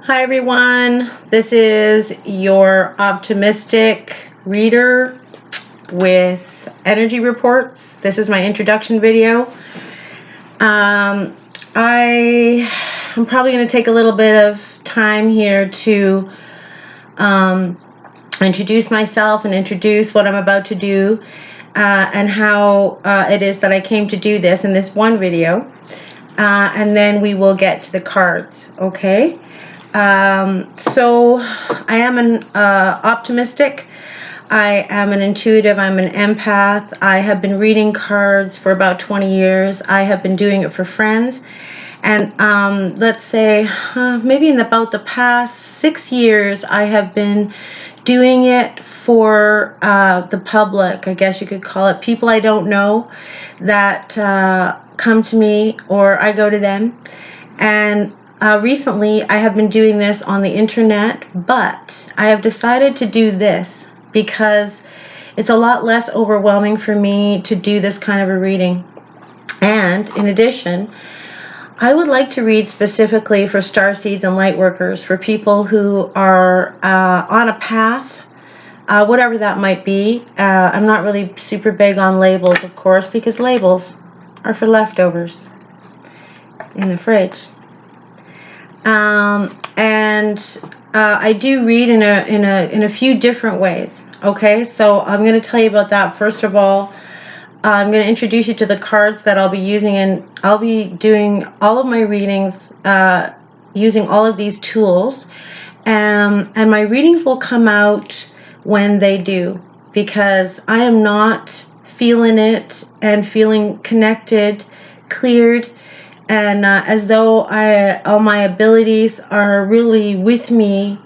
Hi everyone, this is your optimistic reader with energy reports. This is my introduction video. I'm probably going to take a little bit of time here to introduce myself and introduce what I'm about to do and how it is that I came to do this in this one video. And then we will get to the cards, okay? So I am an optimistic, I am an intuitive, I'm an empath. I have been reading cards for about 20 years. I have been doing it for friends. And let's say maybe in about the past 6 years, I have been doing it for the public, I guess you could call it. People I don't know that come to me or I go to them. And recently, I have been doing this on the internet, but I have decided to do this because it's a lot less overwhelming for me to do this kind of a reading. And in addition, I would like to read specifically for Starseeds and Lightworkers, for people who are on a path, whatever that might be. I'm not really super big on labels, of course, because labels are for leftovers in the fridge. I do read in a few different ways. Okay, so I'm going to tell you about that. First of all, I'm going to introduce you to the cards that I'll be using, and I'll be doing all of my readings using all of these tools, and my readings will come out when they do, because I am not feeling it and feeling connected, cleared, and as though all my abilities are really with me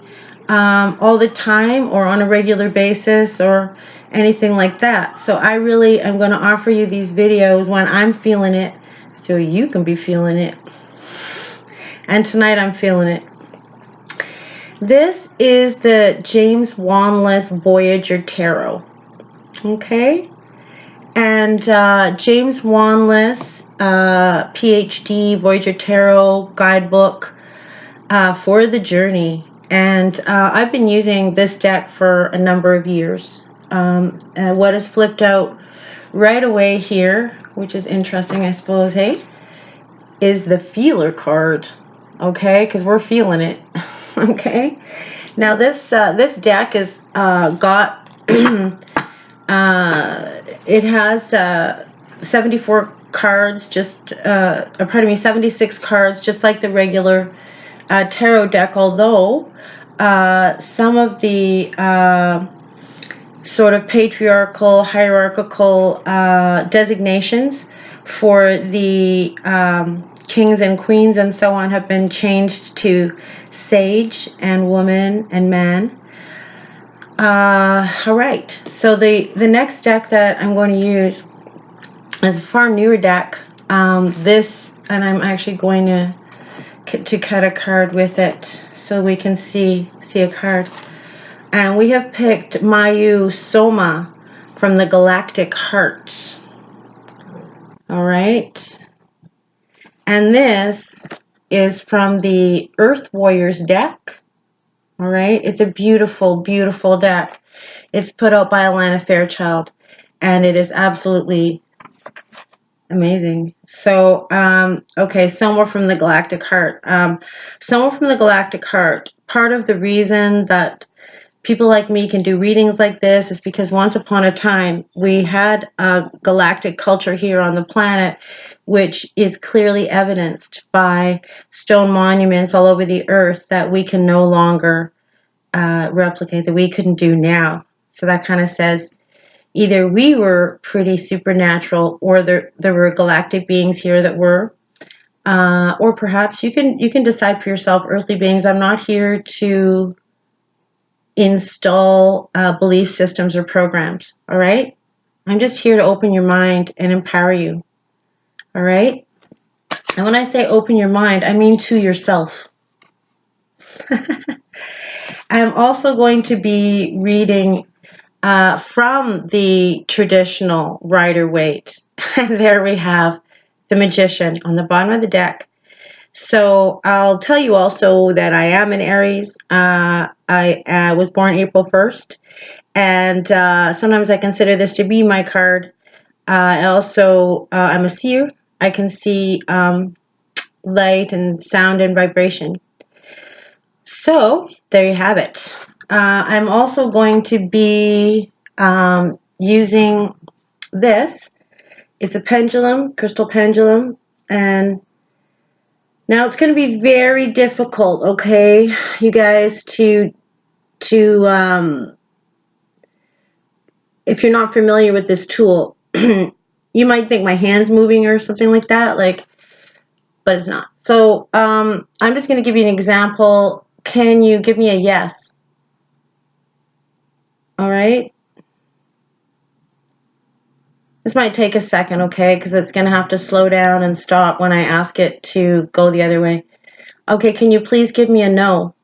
all the time or on a regular basis or anything like that. So I really am going to offer you these videos when I'm feeling it, so you can be feeling it. And tonight I'm feeling it. This is the James Wanless Voyager Tarot. Okay? And James Wanless, PhD, Voyager Tarot guidebook for the journey. And I've been using this deck for a number of years. What is flipped out right away here, which is interesting, I suppose, hey, is the feeler card. Okay, because we're feeling it. Okay, now this deck is got it has 74 cards, just pardon me, 76 cards, just like the regular tarot deck, although some of the sort of patriarchal, hierarchical designations for the kings and queens and so on have been changed to sage and woman and man. All right, so the next deck that I'm going to use is a far newer deck. This, and I'm actually going to cut a card with it so we can see a card. And we have picked Mayu Soma from the Galactic Heart. All right. And this is from the Earth Warriors deck. All right. It's a beautiful, beautiful deck. It's put out by Alana Fairchild, and it is absolutely amazing. So, okay, somewhere from the Galactic Heart. Somewhere from the Galactic Heart. Part of the reason that people like me can do readings like this is because once upon a time we had a galactic culture here on the planet, which is clearly evidenced by stone monuments all over the earth that we can no longer replicate, that we couldn't do now. So that kind of says either we were pretty supernatural, or there were galactic beings here that were, or perhaps you can decide for yourself, earthly beings. I'm not here to install belief systems or programs. All right, I'm just here to open your mind and empower you. All right, and when I say open your mind, I mean to yourself. I'm also going to be reading from the traditional Rider-Waite. And there we have the Magician on the bottom of the deck. So I'll tell you also that I am an Aries. I was born April 1st, and sometimes I consider this to be my card. I'm a seer. I can see light and sound and vibration. So there you have it. I'm also going to be using this. It's a pendulum, crystal pendulum, and now it's going to be very difficult, okay, you guys, to if you're not familiar with this tool, you might think my hand's moving or something like that, but it's not. So I'm just going to give you an example. Can you give me a yes? All right. This might take a second, okay, because it's going to have to slow down and stop when I ask it to go the other way. Okay, can you please give me a no?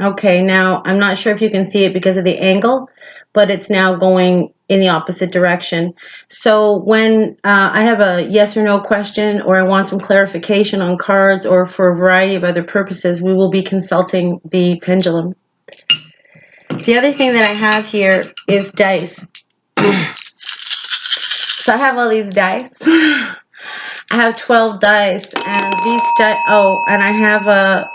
Okay, now I'm not sure if you can see it because of the angle, but it's now going in the opposite direction. So when I have a yes or no question, or I want some clarification on cards, or for a variety of other purposes, we will be consulting the pendulum. The other thing that I have here is dice. So I have all these dice. I have 12 dice, and these dice. Oh, and I have a.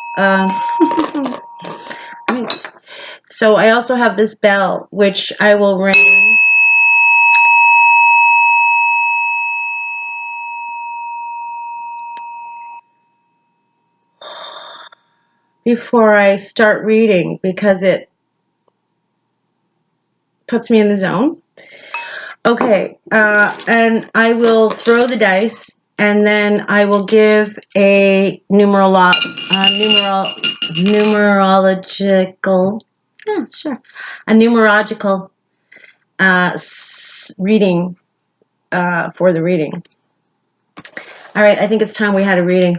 So I also have this bell, which I will ring before I start reading because it puts me in the zone. Okay, and I will throw the dice, and then I will give a numerological, yeah, sure, a numerological reading for the reading. All right, I think it's time we had a reading.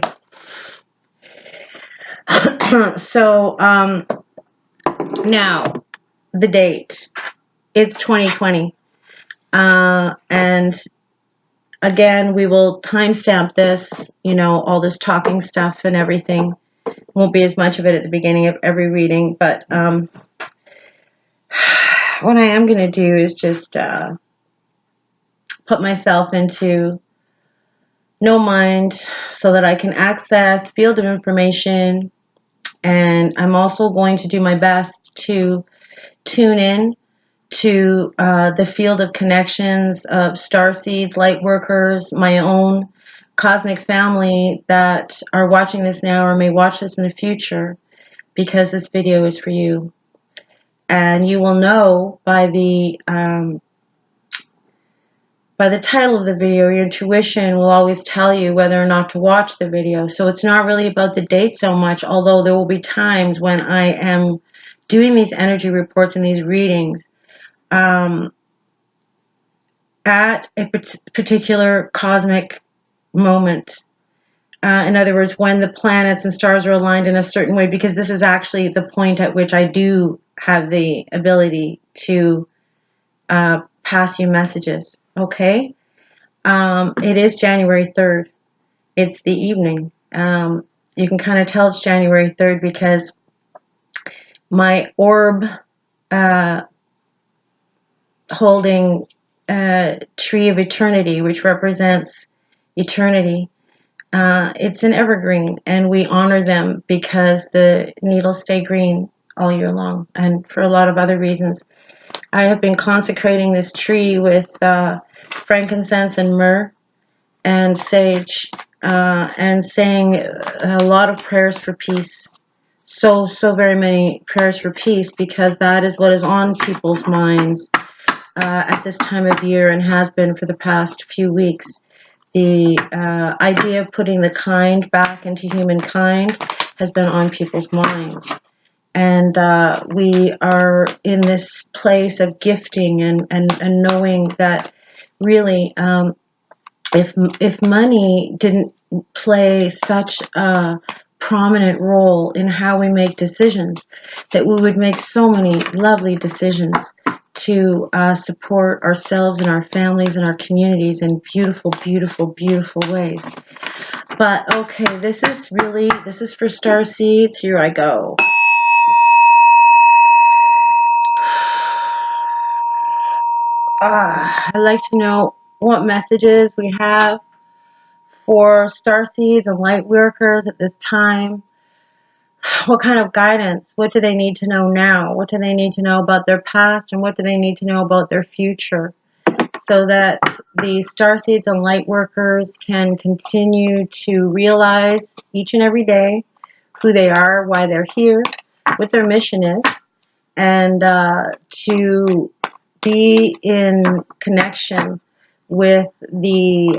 So now the date, it's 2020, and again we will timestamp this, all this talking stuff and everything. Won't be as much of it at the beginning of every reading, but what I am going to do is just put myself into no mind so that I can access field of information, and I'm also going to do my best to tune in to the field of connections of Starseeds, Lightworkers, my own cosmic family that are watching this now or may watch this in the future, because this video is for you. And you will know by the title of the video, your intuition will always tell you whether or not to watch the video. So it's not really about the date so much, although there will be times when I am doing these energy reports and these readings at a particular cosmic moment. In other words, when the planets and stars are aligned in a certain way, because this is actually the point at which I do have the ability to pass you messages. Okay? It is January 3rd. It's the evening. You can kind of tell it's January 3rd because my orb holding tree of eternity, which represents eternity, it's an evergreen, and we honor them because the needles stay green all year long, and for a lot of other reasons. I have been consecrating this tree with frankincense and myrrh and sage, and saying a lot of prayers for peace. So very many prayers for peace, because that is what is on people's minds at this time of year, and has been for the past few weeks. The idea of putting the kind back into humankind has been on people's minds. And we are in this place of gifting and knowing that really if money didn't play such a prominent role in how we make decisions, that we would make so many lovely decisions to support ourselves and our families and our communities in beautiful, beautiful, beautiful ways. But okay, this is for Starseeds. Here I go. I'd like to know what messages we have for Starseeds and Lightworkers at this time. What kind of guidance? What do they need to know now? What do they need to know about their past, and what do they need to know about their future, so that the Starseeds and Lightworkers can continue to realize each and every day who they are, why they're here, what their mission is, and to be in connection with the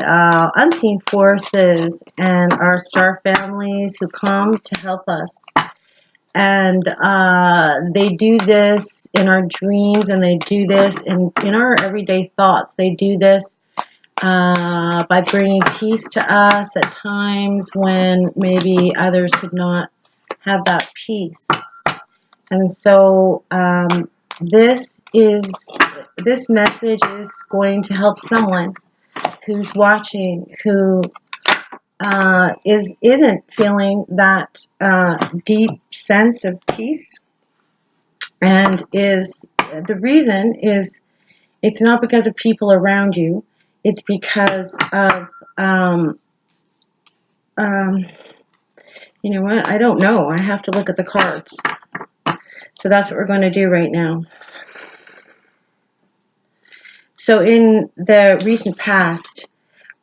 unseen forces and our star families who come to help us. And they do this in our dreams, and they do this in our everyday thoughts. They do this by bringing peace to us at times when maybe others could not have that peace. And so this message is going to help someone who's watching, who isn't feeling that deep sense of peace, and the reason is it's not because of people around you, it's because of you know what, I don't know, I have to look at the cards. So that's what we're going to do right now. So in the recent past,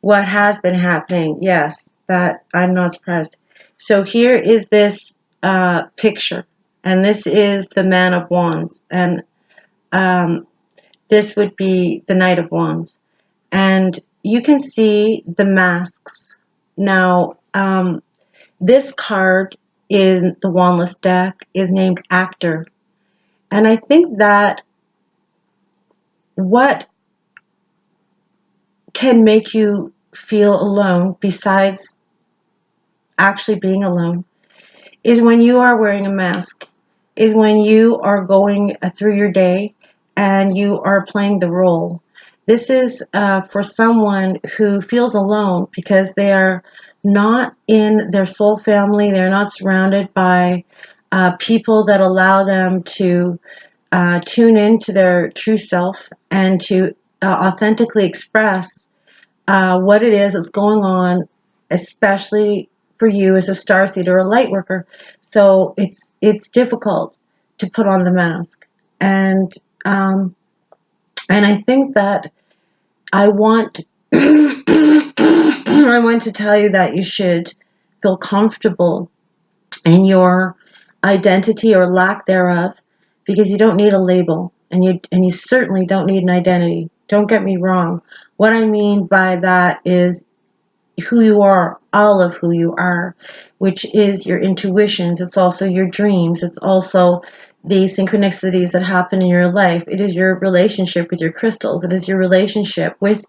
what has been happening? Yes, that I'm not surprised. So here is this picture, and this is the Man of Wands, and this would be the Knight of Wands, and you can see the masks. Now, this card in the Wandless deck is named Actor, and I think that what can make you feel alone, besides actually being alone, is when you are wearing a mask, is when you are going through your day and you are playing the role. This is for someone who feels alone because they are not in their soul family, they're not surrounded by people that allow them to tune into their true self and to authentically express what it is that's going on, especially for you as a starseed or a light worker. So it's difficult to put on the mask, and I think that I want I want to tell you that you should feel comfortable in your identity or lack thereof, because you don't need a label, and you certainly don't need an identity. Don't get me wrong. What I mean by that is who you are, all of who you are, which is your intuitions. It's also your dreams. It's also the synchronicities that happen in your life. It is your relationship with your crystals. It is your relationship with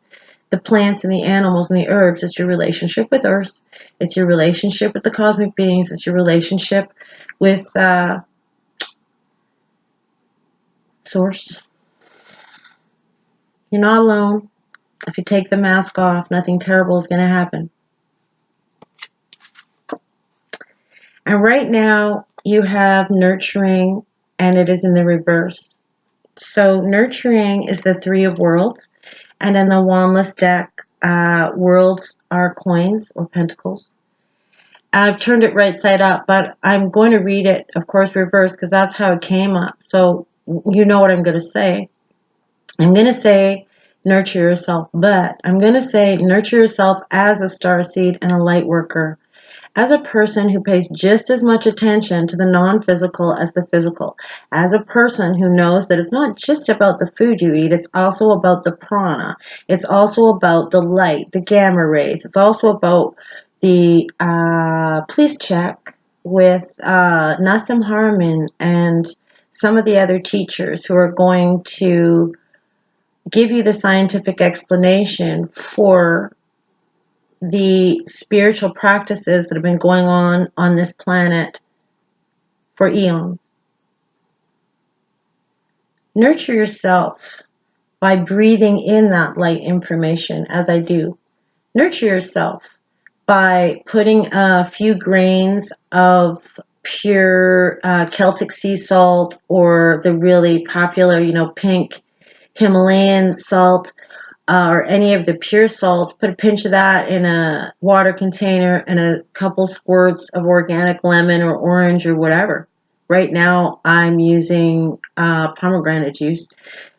the plants and the animals and the herbs. It's your relationship with Earth. It's your relationship with the cosmic beings. It's your relationship with Source. You're not alone. If you take the mask off, nothing terrible is going to happen. And right now, you have nurturing, and it is in the reverse. So nurturing is the Three of Worlds, and in the Wandless deck, worlds are coins or pentacles. I've turned it right side up, but I'm going to read it, of course, reverse, because that's how it came up. So you know what I'm going to say. I'm going to say nurture yourself, but I'm going to say nurture yourself as a starseed and a light worker, as a person who pays just as much attention to the non-physical as the physical, as a person who knows that it's not just about the food you eat, it's also about the prana, it's also about the light, the gamma rays, it's also about the please check with Nassim Haramein and some of the other teachers who are going to give you the scientific explanation for the spiritual practices that have been going on this planet for eons. Nurture yourself by breathing in that light information, as I do. Nurture yourself by putting a few grains of pure Celtic sea salt, or the really popular, pink Himalayan salt, or any of the pure salts. Put a pinch of that in a water container and a couple squirts of organic lemon or orange or whatever. Right now I'm using pomegranate juice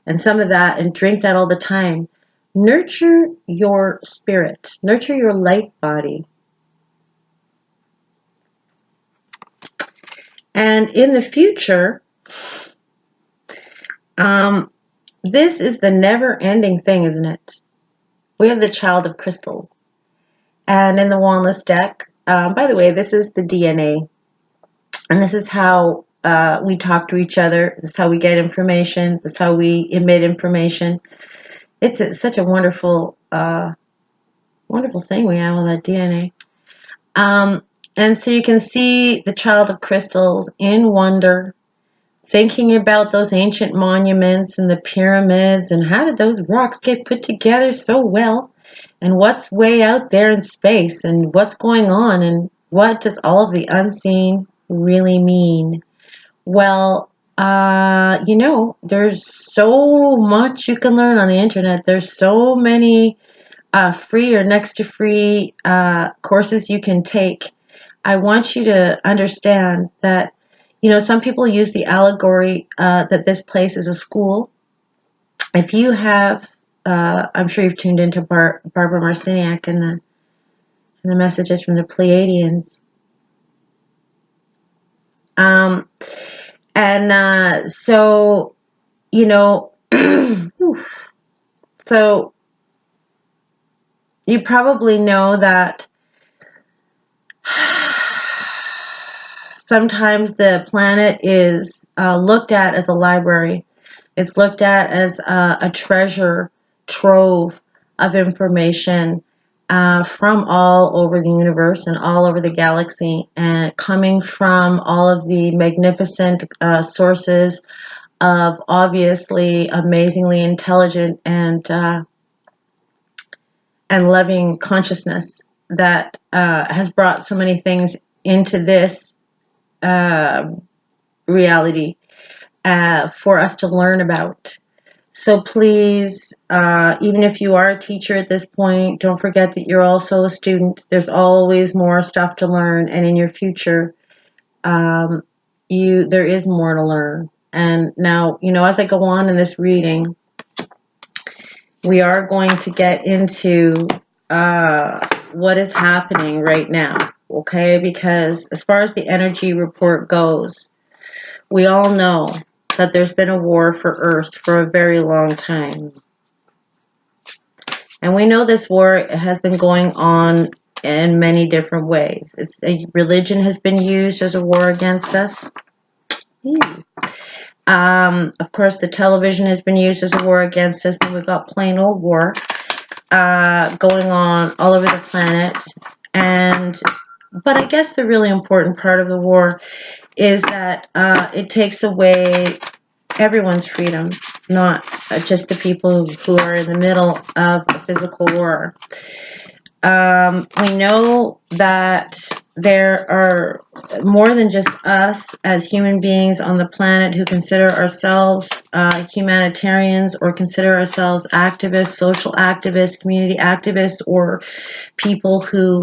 and some of that, and drink that all the time. Nurture your spirit. Nurture your light body. And in the future, this is the never-ending thing, isn't it? We have the Child of Crystals. And in the Wandless deck, by the way, this is the DNA. And this is how we talk to each other. This is how we get information. This is how we emit information. It's such a wonderful, wonderful thing we have with that DNA. And so you can see the Child of Crystals in wonder, thinking about those ancient monuments and the pyramids, and how did those rocks get put together so well, and what's way out there in space, and what's going on, and what does all of the unseen really mean? Well, there's so much you can learn on the internet. There's so many free or next to free courses you can take. I want you to understand that, some people use the allegory that this place is a school. If you have, I'm sure you've tuned into Barbara Marciniak and the messages from the Pleiadians. So, so you probably know that sometimes the planet is looked at as a library. It's looked at as a treasure trove of information from all over the universe and all over the galaxy, and coming from all of the magnificent sources of obviously amazingly intelligent and loving consciousness that has brought so many things into this reality for us to learn about. So please, even if you are a teacher at this point, don't forget that you're also a student. There's always more stuff to learn, and in your future, there is more to learn. And now, as I go on in this reading, we are going to get into what is happening right now, okay? Because as far as the energy report goes, we all know that there's been a war for Earth for a very long time. And we know this war has been going on in many different ways. Religion has been used as a war against us. Of course, the television has been used as a war against us, and we've got plain old war going on all over the planet. But I guess the really important part of the war is that it takes away everyone's freedom, not just the people who are in the middle of a physical war. We know that there are more than just us as human beings on the planet who consider ourselves humanitarians, or consider ourselves activists, social activists, community activists, or people who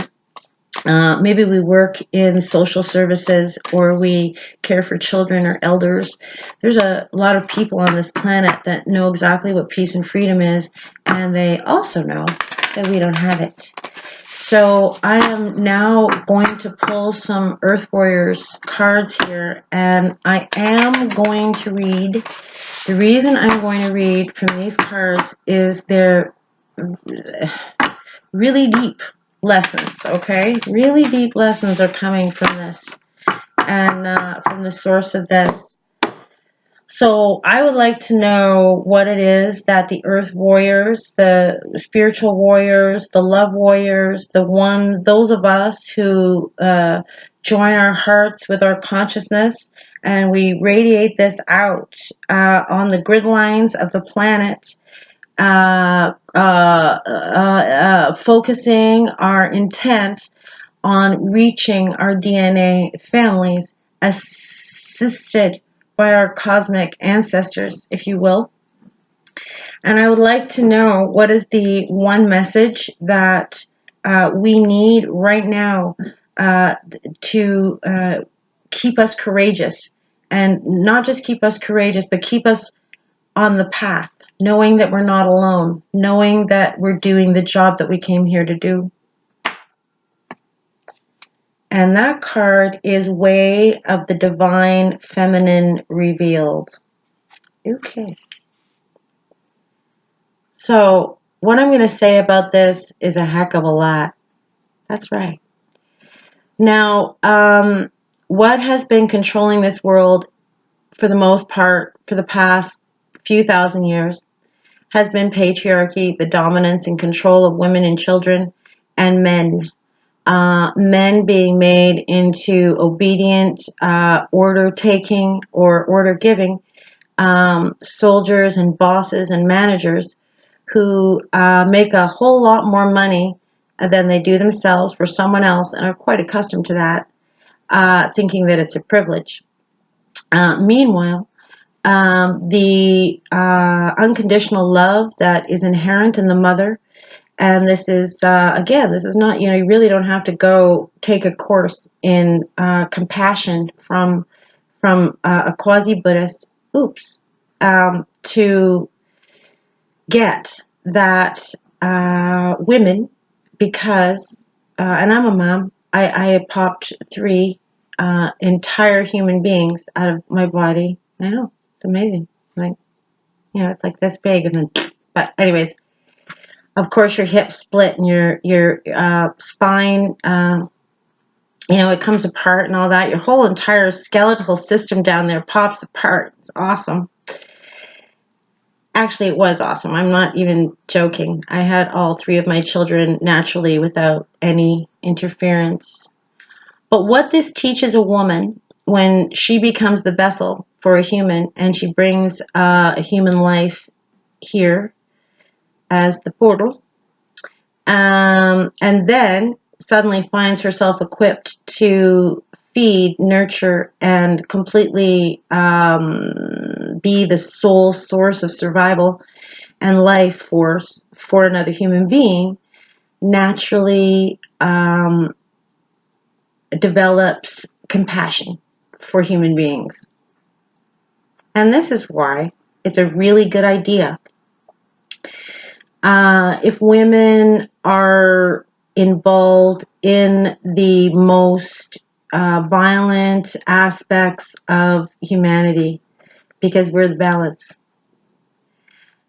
maybe we work in social services, or we care for children or elders. There's a lot of people on this planet that know exactly what peace and freedom is, and they also know that we don't have it. So I am now going to pull some Earth Warriors cards here, and I am going to read. The reason I'm going to read from these cards is they're really deep lessons, okay? Really deep lessons are coming from this, and from the source of this. So I would like to know what it is that the Earth Warriors, the spiritual warriors, the love warriors, those of us who join our hearts with our consciousness and we radiate this out on the grid lines of the planet, focusing our intent on reaching our DNA families, assisted by our cosmic ancestors, if you will. And I would like to know what is the one message that we need right now to keep us courageous. And not just keep us courageous, but keep us on the path, knowing that we're not alone, knowing that we're doing the job that we came here to do. And that card is Way of the Divine Feminine Revealed. Okay. So, what I'm going to say about this is a heck of a lot. That's right. Now, what has been controlling this world for the most part for the past few thousand years has been patriarchy, the dominance and control of women and children, and men. Men being made into obedient, order-taking or order-giving soldiers and bosses and managers who make a whole lot more money than they do themselves for someone else and are quite accustomed to that, thinking that it's a privilege. Meanwhile, the unconditional love that is inherent in the mother. And this is, again, this is not, you really don't have to go take a course in compassion from a quasi-Buddhist, to get that women, because, and I'm a mom, I popped 3 entire human beings out of my body. I know, it's amazing. Like, it's like this big, and then, but anyways, of course, your hips split and your spine, it comes apart and all that. Your whole entire skeletal system down there pops apart. It's awesome. Actually, it was awesome. I'm not even joking. I had all 3 of my children naturally without any interference. But what this teaches a woman when she becomes the vessel for a human and she brings a human life here as the portal, and then suddenly finds herself equipped to feed, nurture, and completely be the sole source of survival and life force for another human being, naturally develops compassion for human beings. And this is why it's a really good idea. If women are involved in the most violent aspects of humanity, because we're the balance.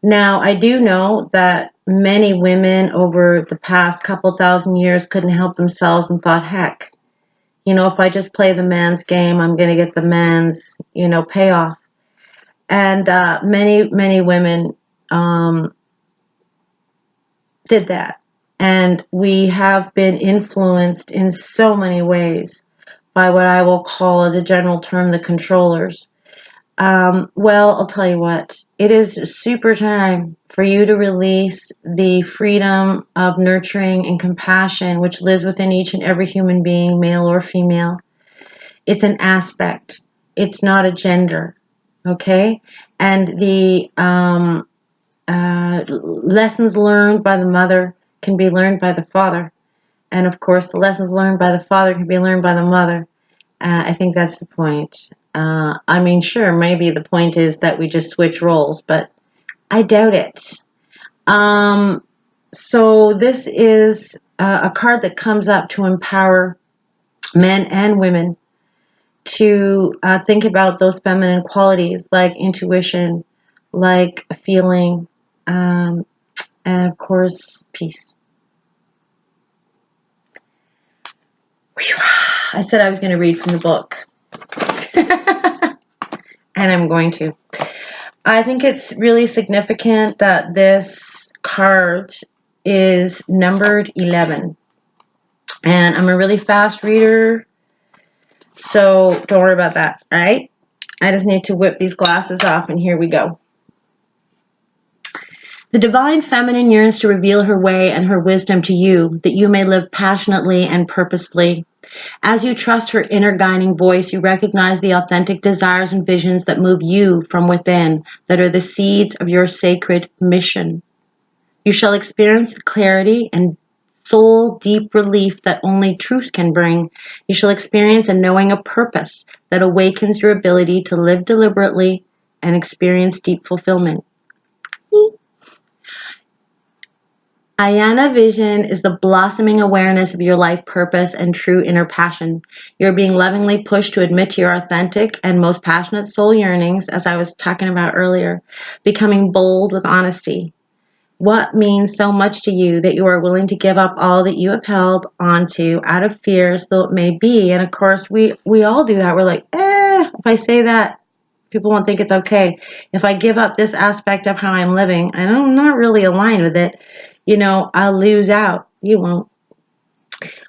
Now, I do know that many women over the past couple thousand years couldn't help themselves and thought, heck, if I just play the man's game, I'm going to get the man's, payoff. And many women did that. And we have been influenced in so many ways by what I will call, as a general term, the controllers. Well, I'll tell you what, it is super time for you to release the freedom of nurturing and compassion which lives within each and every human being, male or female. It's an aspect. It's not a gender. Okay? And the lessons learned by the mother can be learned by the father. And of course, the lessons learned by the father can be learned by the mother. I think that's the point. Sure, maybe the point is that we just switch roles, but I doubt it. So this is a card that comes up to empower men and women to think about those feminine qualities like intuition, like feeling, and of course, peace. Whew. I said I was going to read from the book. and I'm going to. I think it's really significant that this card is numbered 11. And I'm a really fast reader, so don't worry about that, all right? I just need to whip these glasses off, and here we go. The divine feminine yearns to reveal her way and her wisdom to you, that you may live passionately and purposefully. As you trust her inner guiding voice, you recognize the authentic desires and visions that move you from within, that are the seeds of your sacred mission. You shall experience the clarity and soul deep relief that only truth can bring. You shall experience a knowing of purpose that awakens your ability to live deliberately and experience deep fulfillment. Ayana Vision is the blossoming awareness of your life purpose and true inner passion. You're being lovingly pushed to admit to your authentic and most passionate soul yearnings, as I was talking about earlier, becoming bold with honesty. What means so much to you that you are willing to give up all that you have held onto out of fear, so it may be? And of course, we all do that. We're like, if I say that, people won't think it's okay. If I give up this aspect of how I'm living, and I'm not really aligned with it, I'll lose out. You won't.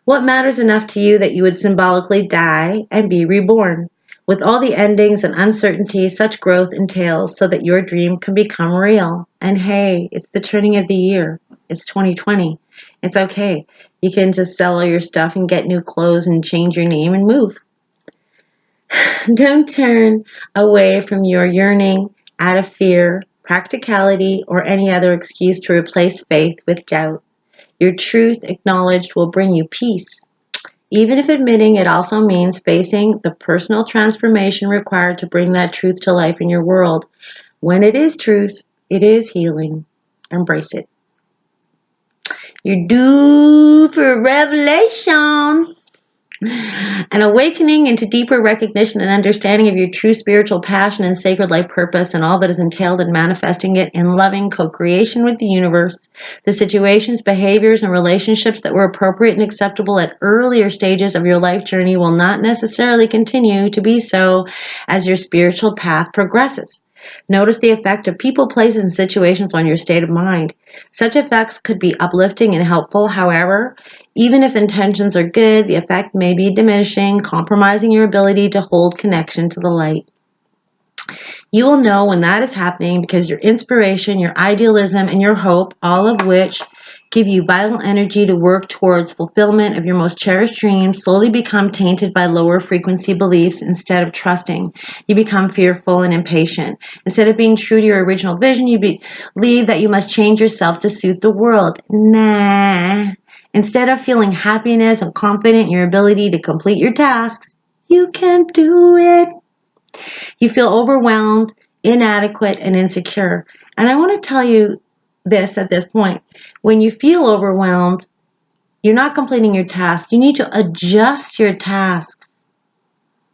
What matters enough to you that you would symbolically die and be reborn? With all the endings and uncertainty such growth entails, so that your dream can become real. And hey, it's the turning of the year. It's 2020. It's okay. You can just sell all your stuff and get new clothes and change your name and move. Don't turn away from your yearning out of fear, practicality, or any other excuse to replace faith with doubt. Your truth acknowledged will bring you peace, even if admitting it also means facing the personal transformation required to bring that truth to life in your world. When it is truth, it is healing. Embrace it. You're due for a revelation. An awakening into deeper recognition and understanding of your true spiritual passion and sacred life purpose, and all that is entailed in manifesting it in loving co-creation with the universe. The situations, behaviors, and relationships that were appropriate and acceptable at earlier stages of your life journey will not necessarily continue to be so as your spiritual path progresses. Notice the effect of people, places, and situations on your state of mind. Such effects could be uplifting and helpful. However, even if intentions are good, the effect may be diminishing, compromising your ability to hold connection to the light. You will know when that is happening because your inspiration, your idealism, and your hope, all of which give you vital energy to work towards fulfillment of your most cherished dreams, slowly become tainted by lower frequency beliefs instead of trusting. You become fearful and impatient. Instead of being true to your original vision, you believe that you must change yourself to suit the world. Nah. Instead of feeling happiness and confident in your ability to complete your tasks, you can do it. You feel overwhelmed, inadequate, and insecure. And I want to tell you this at this point. When you feel overwhelmed, you're not completing your task. You need to adjust your tasks.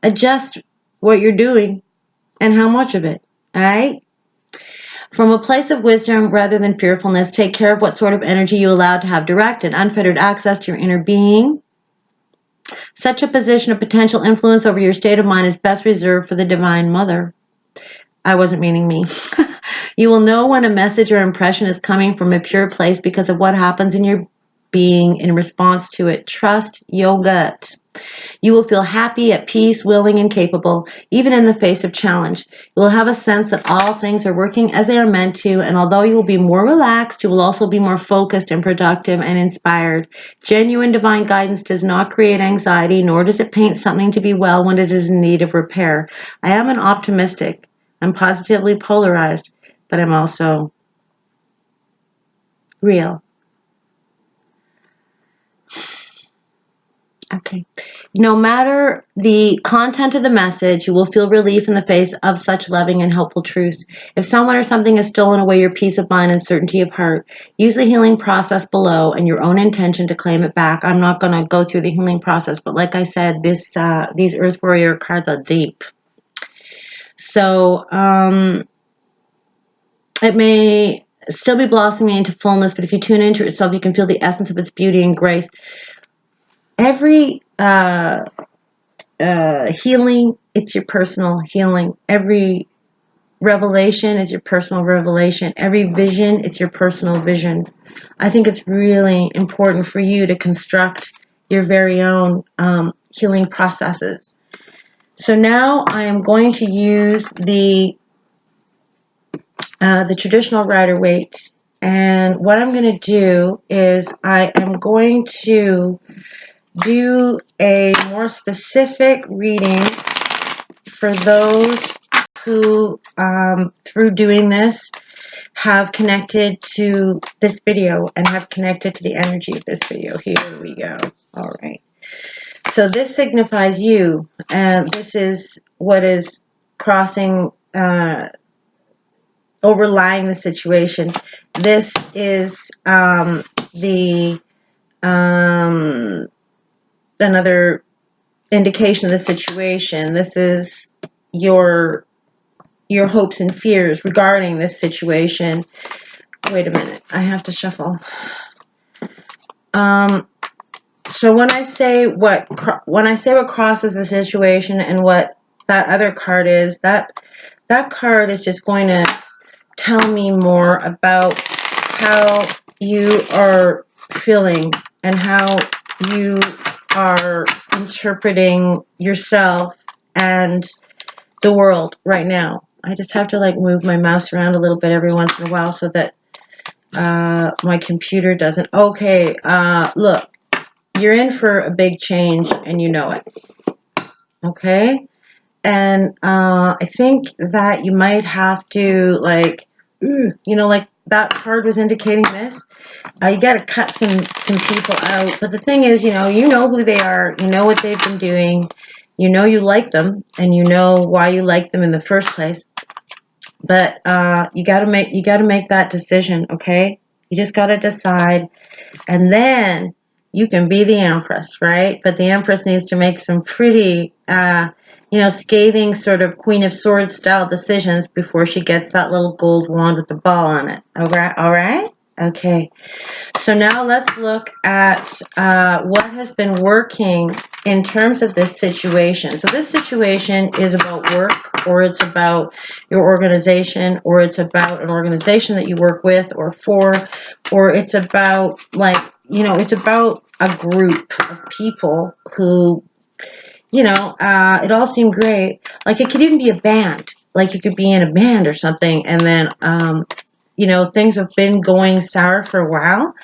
Adjust what you're doing and how much of it. All right? From a place of wisdom rather than fearfulness, take care of what sort of energy you allow to have direct and unfettered access to your inner being. Such a position of potential influence over your state of mind is best reserved for the Divine Mother. I wasn't meaning me. You will know when a message or impression is coming from a pure place because of what happens in your being in response to it. Trust your gut. You will feel happy, at peace, willing, and capable, even in the face of challenge. You will have a sense that all things are working as they are meant to, and although you will be more relaxed, you will also be more focused and productive and inspired. Genuine divine guidance does not create anxiety, nor does it paint something to be well when it is in need of repair. I am an optimistic. I'm positively polarized, but I'm also real. Okay. No matter the content of the message, you will feel relief in the face of such loving and helpful truth. If someone or something has stolen away your peace of mind and certainty of heart, use the healing process below and your own intention to claim it back. I'm not going to go through the healing process, but like I said, these Earth Warrior cards are deep. So it may still be blossoming into fullness, but if you tune into itself, you can feel the essence of its beauty and grace. Every healing, it's your personal healing. Every revelation is your personal revelation. Every vision is your personal vision. I think it's really important for you to construct your very own healing processes. So now I am going to use the traditional Rider-Waite, and what I'm going to do is I am going to do a more specific reading for those who, through doing this, have connected to this video and have connected to the energy of this video. Here we go. All right. So this signifies you, and this is what is crossing, overlying the situation. This is another indication of the situation. This is your hopes and fears regarding this situation. Wait a minute, I have to shuffle. So when I say what crosses the situation and what that other card is, that card is just going to tell me more about how you are feeling and how you are interpreting yourself and the world right now. I just have to like move my mouse around a little bit every once in a while so that my computer doesn't. Okay, look, you're in for a big change and you know it. Okay? And I think that you might have to, like, like that card was indicating this. You got to cut some people out. But the thing is, you know who they are. You know what they've been doing. You know you like them, and you know why you like them in the first place. But you got to make that decision, okay? You just got to decide, and then you can be the Empress, right? But the Empress needs to make some pretty, scathing sort of Queen of Swords style decisions before she gets that little gold wand with the ball on it. All right? Okay. So now let's look at what has been working in terms of this situation. So this situation is about work, or it's about your organization, or it's about an organization that you work with or for, or it's about it's about a group of people who, it all seemed great. Like it could even be a band. Like you could be in a band or something, and then things have been going sour for a while,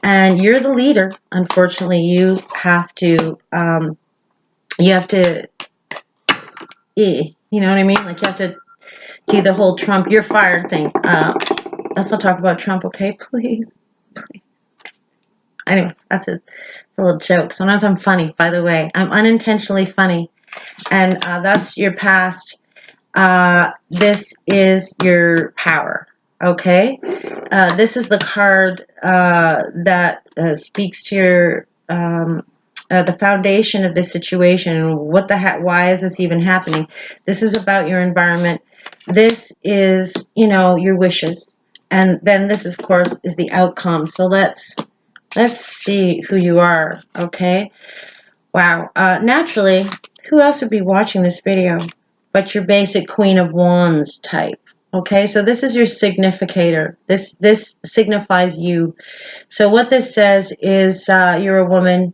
and you're the leader. Unfortunately, you have to, you know what I mean? Like you have to do the whole Trump, you're fired thing. Let's not talk about Trump, okay? Please. Anyway, that's a little joke. Sometimes I'm funny, by the way. I'm unintentionally funny, and that's your past. This is your power. Okay, this is the card that speaks to your the foundation of this situation. What the heck? Why is this even happening? This is about your environment. This is, your wishes, and then this, of course, is the outcome. So let's see who you are. Okay. Wow. Naturally, who else would be watching this video but your basic Queen of Wands type? Okay, so this is your significator. This signifies you. So what this says is you're a woman.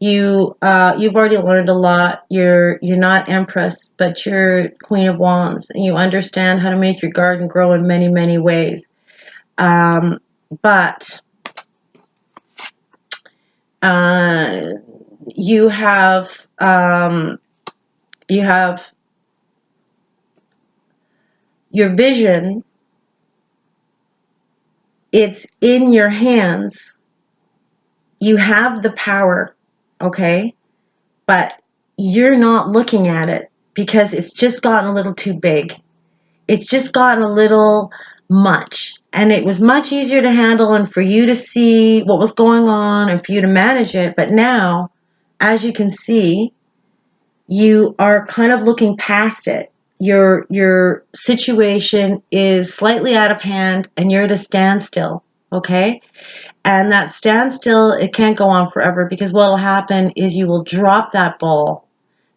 You've already learned a lot. You're not Empress, but you're Queen of Wands, and you understand how to make your garden grow in many, many ways. But you have your vision. It's in your hands. You have the power, okay? But you're not looking at it because it's just gotten a little too big. It's just gotten a little much. And it was much easier to handle and for you to see what was going on and for you to manage it. But now, as you can see, you are kind of looking past it. Your situation is slightly out of hand and you're at a standstill, okay? And that standstill, it can't go on forever, because what will happen is you will drop that ball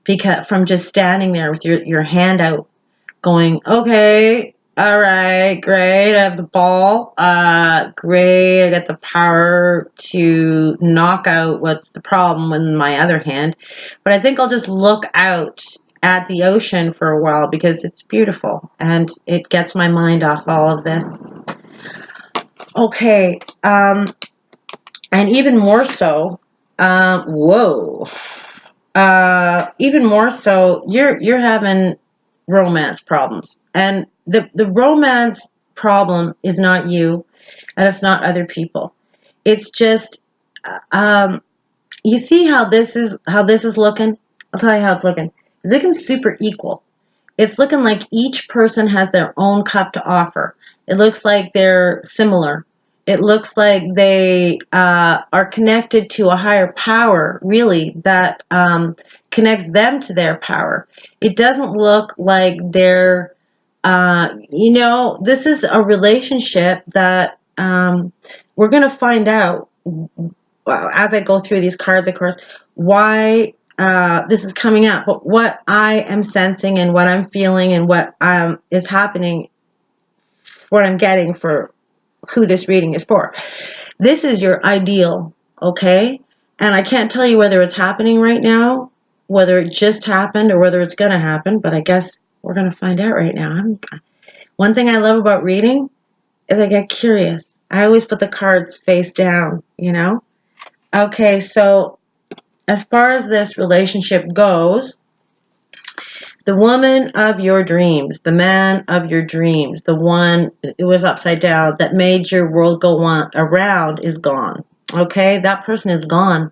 because from just standing there with your hand out going, okay, all right, great, I have the ball, great, I got the power to knock out what's the problem in my other hand, but I think I'll just look out at the ocean for a while because it's beautiful and it gets my mind off all of this. Okay, and even more so, whoa, even more so, you're having romance problems, and the romance problem is not you, and it's not other people. It's just, you see how this is looking. I'll tell you how it's looking. It's looking super equal. It's looking like each person has their own cup to offer. It looks like they're similar. It looks like they are connected to a higher power, really, that connects them to their power. It doesn't look like they're, this is a relationship that we're going to find out as I go through these cards, of course, why this is coming up, but what I am sensing and what I'm feeling and what is happening, what I'm getting for who this reading is for. This is your ideal, okay? And I can't tell you whether it's happening right now, whether it just happened, or whether it's going to happen, but I guess we're going to find out right now. One thing I love about reading is I get curious. I always put the cards face down, you know? Okay, so as far as this relationship goes, the woman of your dreams, the man of your dreams, the one it was upside down that made your world go on around is gone. Okay, that person is gone,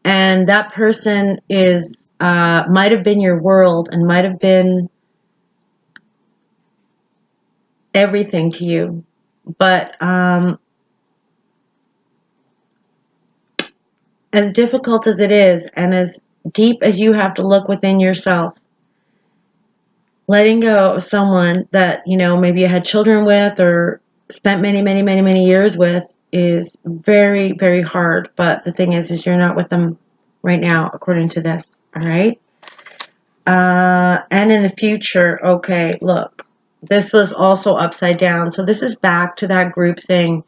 and that person is might have been your world and might have been everything to you, but as difficult as it is, and as deep as you have to look within yourself, letting go of someone that, maybe you had children with or spent many, many, many, many years with is very, very hard. But the thing is you're not with them right now, according to this. All right. And in the future, okay, look, this was also upside down. So this is back to that group thing.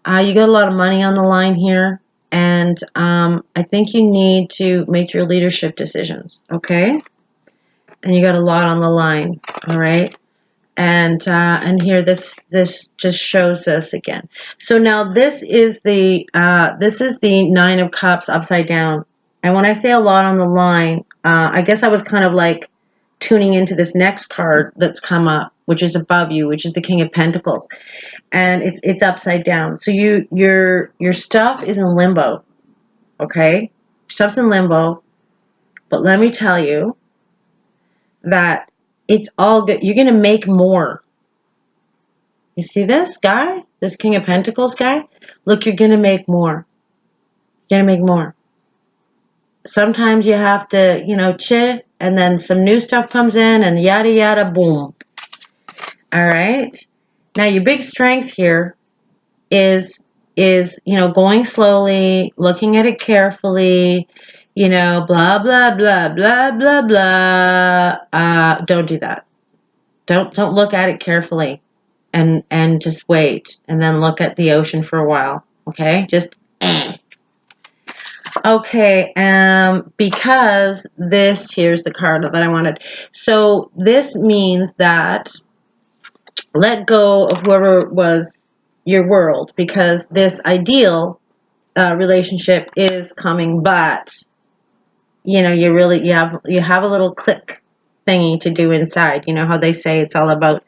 You got a lot of money on the line here. And I think you need to make your leadership decisions. Okay. And you got a lot on the line, all right? And here this just shows us again. So now this is the Nine of Cups upside down. And when I say a lot on the line, I guess I was kind of like tuning into this next card that's come up, which is above you, which is the King of Pentacles, and it's upside down. So your stuff is in limbo, okay? Stuff's in limbo, but let me tell you that it's all good. You're going to make more. You see this guy? This King of Pentacles guy? Look, you're going to make more. You're going to make more. Sometimes you have to, chit, and then some new stuff comes in, and yada, yada, boom. All right? Now, your big strength here is going slowly, looking at it carefully, blah, blah, blah, blah, blah, blah. Don't do that. Don't look at it carefully and just wait and then look at the ocean for a while. Okay? Just okay, because here's the card that I wanted. So this means that let go of whoever was your world, because this ideal relationship is coming, but you have a little click thingy to do inside. You know how they say it's all about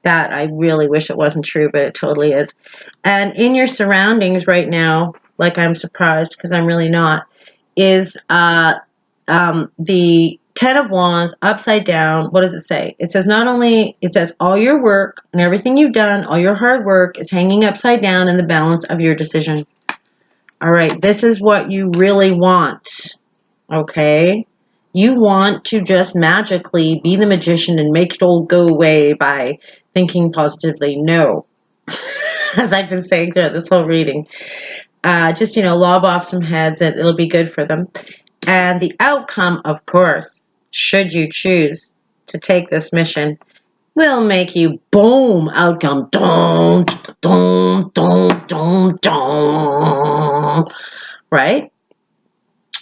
that. I really wish it wasn't true, but it totally is. And in your surroundings right now, like I'm surprised because I'm really not, is the Ten of Wands upside down. What does it say? It says it says all your work and everything you've done, all your hard work is hanging upside down in the balance of your decision. All right, this is what you really want, okay? You want to just magically be the magician and make it all go away by thinking positively. No. As I've been saying throughout this whole reading. Just, lob off some heads and it'll be good for them. And the outcome, of course, should you choose to take this mission, will make you boom outcome. Dun, dun, dun, dun, dun. Right?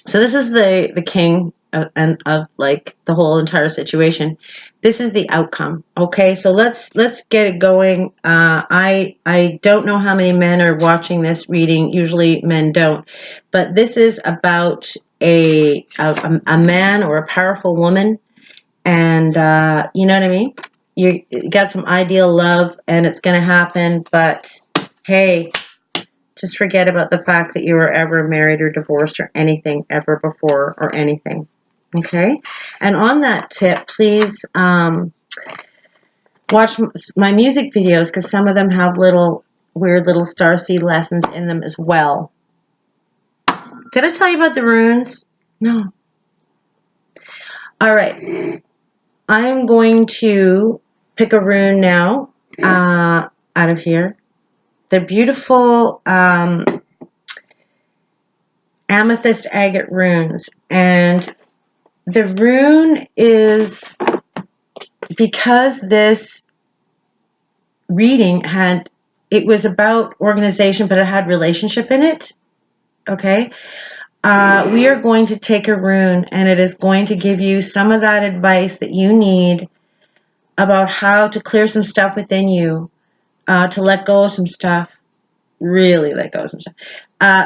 So this is the king of like the whole entire situation. This is the outcome. Okay, so let's get it going. I don't know how many men are watching this reading. Usually men don't, but this is about a man or a powerful woman, and you know what I mean. You got some ideal love, and it's going to happen. But hey, just forget about the fact that you were ever married or divorced or anything ever before or anything. Okay? And on that tip, please watch my music videos, because some of them have little weird little starseed lessons in them as well. Did I tell you about the runes? No. All right. I'm going to pick a rune now out of here. They're beautiful amethyst agate runes, and the rune is, because this reading it was about organization, but it had relationship in it. Okay, we are going to take a rune, and it is going to give you some of that advice that you need about how to clear some stuff within you, to let go of some stuff, really let go of some stuff,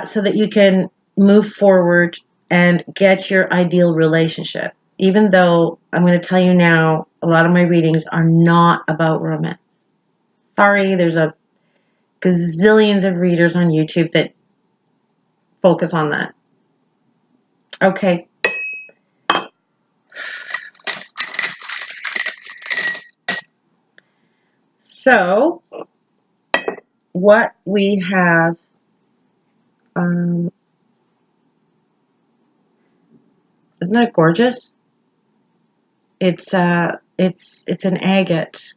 so that you can move forward and get your ideal relationship. Even though I'm going to tell you now, a lot of my readings are not about romance. Sorry, there's a gazillions of readers on YouTube that focus on that. Okay. So, what we have, isn't that gorgeous? It's an agate.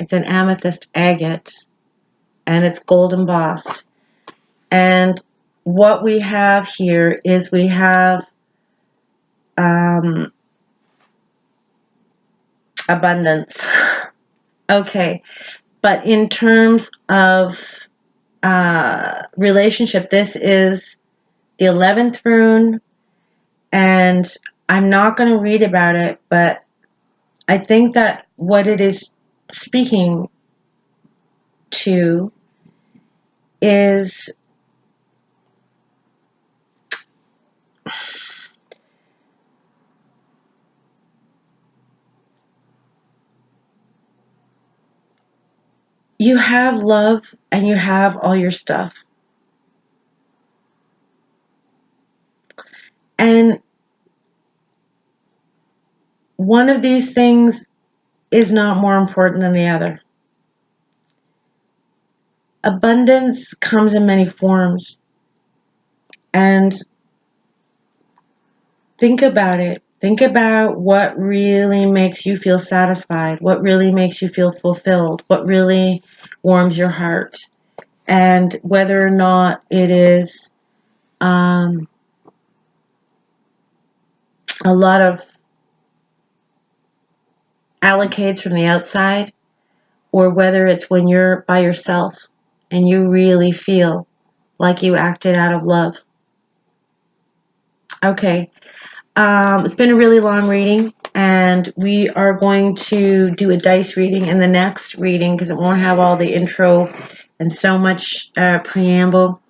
It's an amethyst agate, and it's gold embossed. And what we have here is we have abundance. Okay, but in terms of relationship, this is the 11th rune, and I'm not going to read about it, but I think that what it is speaking to is you have love and you have all your stuff. And one of these things is not more important than the other. Abundance comes in many forms. And think about it. Think about what really makes you feel satisfied, what really makes you feel fulfilled, what really warms your heart, and whether or not it is a lot of allocates from the outside, or whether it's when you're by yourself and you really feel like you acted out of love. Okay. It's been a really long reading, and we are going to do a dice reading in the next reading because it won't have all the intro and so much preamble.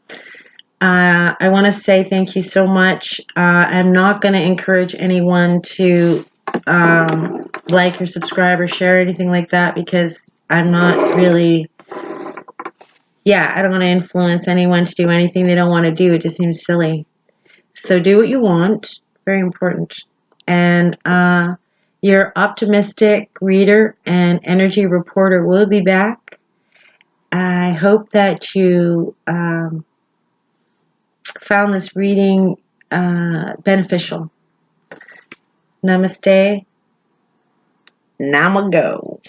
I want to say thank you so much. I'm not going to encourage anyone to like or subscribe or share anything like that, because I'm not really, I don't want to influence anyone to do anything they don't want to do. It just seems silly. So do what you want. Very important. And your optimistic reader and energy reporter will be back. I hope that you found this reading beneficial. Namaste. Namago.